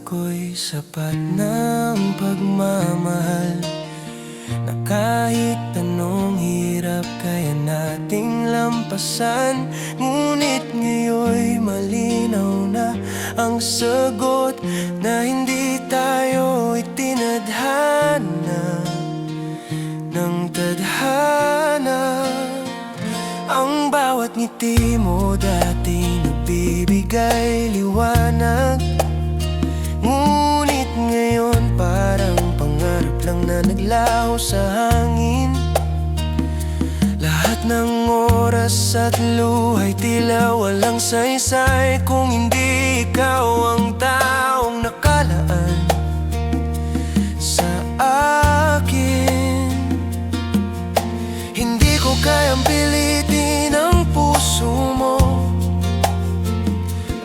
ako'y sapat ng pagmamahal, na kahit anong hirap kaya nating lampasan. Ngunit ngayon'y malinaw na ang sagot, na hindi tayo itinadhana ng tadhana. Ang bawat ngiti mo dati nagbibigay liwanag, ngunit ngayon parang pangarap lang na naglaho sa hangin. Lahat ng oras at luhay tila walang saysay, kung hindi ikaw ang taong nakalaan sa akin. Hindi ko kayang pilitin ang puso mo,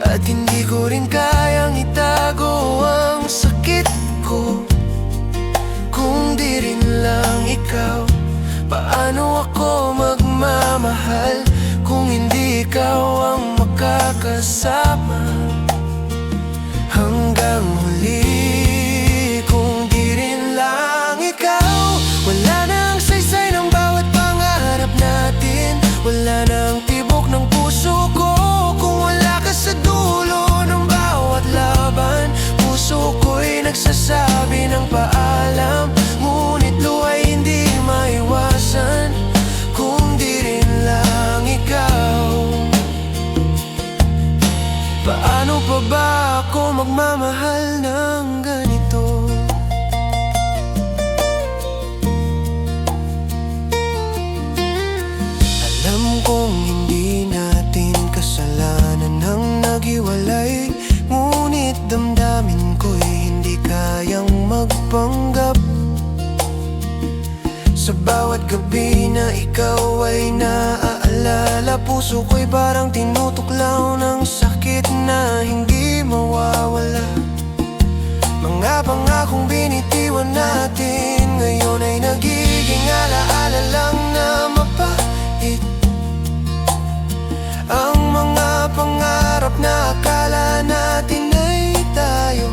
at hindi ko rin kayang itago ang sakit ko. Kung di rin lang ikaw, paano ako magmamahal kung hindi ikaw ang makakasama hanggang huli? Kung di rin lang ikaw, wala nang saysay ng bawat pangarap natin, wala nang tibok ng puso ko. Kung wala ka sa dulo ng bawat laban, puso ko'y nagsasabi ng paalam, ngunit luhay hindi maiwasan kung di rin lang ikaw. Paano pa ba ako magmamahal ng ganito? Alam kong hindi natin kasalanan ang naghiwalay, ngunit damdamin ko'y hindi kayang magpanggap. Sa bawat gabi na ikaw ay naaalala, puso ko'y parang tinutuklaw ng sakit na hindi mawawala. Mga pangakong binitiwan natin, ngayon ay nagiging alaala lang na mapait. Ang mga pangarap na akala natin ay tayo,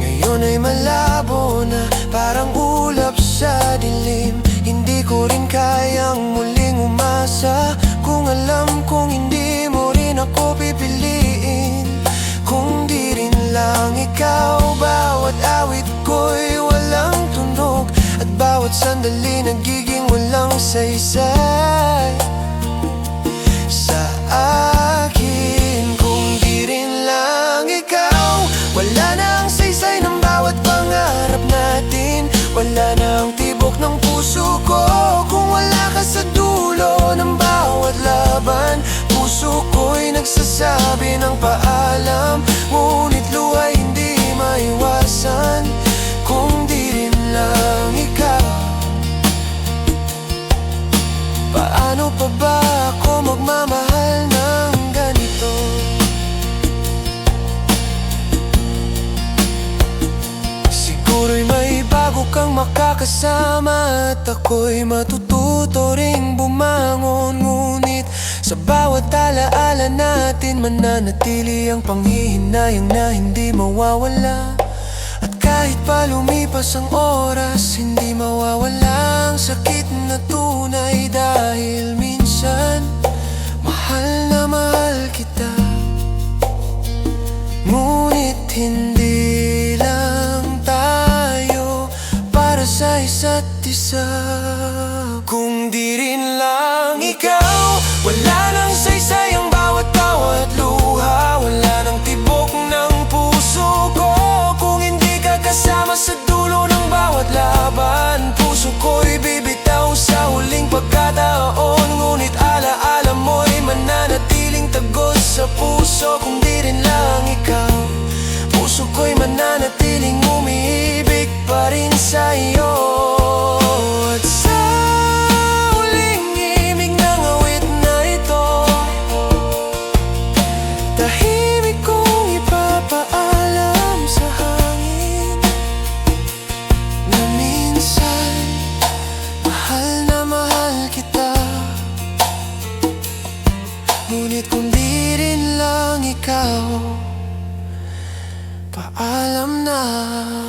ngayon ay malabo na parang ulap sa dilim. Hindi ko rin kayang muling umasa, kung alam kong hindi mo rin ako pipiliin. Kung di rin lang ikaw, bawat awit ko'y walang tunog, at bawat sandali nagiging walang saysay sa akin. Kung di rin lang ikaw, wala nang saysay ng bawat pangarap natin, wala nang tibok ng puso ko. Kung wala ka sa dulo ng bawat laban, puso ko'y nagsasabi ng paalam, ngunit luhay hindi maiwasan kung di rin lang ikaw. Paano pa ba ako magmamahal ng ganito? Siguro'y may bago kang makakasama, at ako'y matututo ring bumangon. Ngunit sa bawat alaala natin, mananatili ang panghihinayang na hindi mawawala. At kahit pa lumipas ang oras, hindi mawawala ang sakit na tunay, dahil minsan mahal na mahal kita, ngunit hindi lang tayo para sa isa't isa. Kung di rin lang ikaw, wala nang saysay ang bawat luha, wala nang tibok ng puso ko. Kung hindi ka kasama sa dulo ng bawat laban, puso ko'y bibitaw sa huling pagkataon, ngunit alaala mo'y mananatiling tagos sa puso. Kung di rin lang ikaw, puso ko'y mananatiling umiibig pa rin sa iyo. At sa huling imig ng awit na ito, tahimik kong ipapaalam sa hangin, na minsan mahal na mahal kita, ngunit kung di rin lang ikaw, na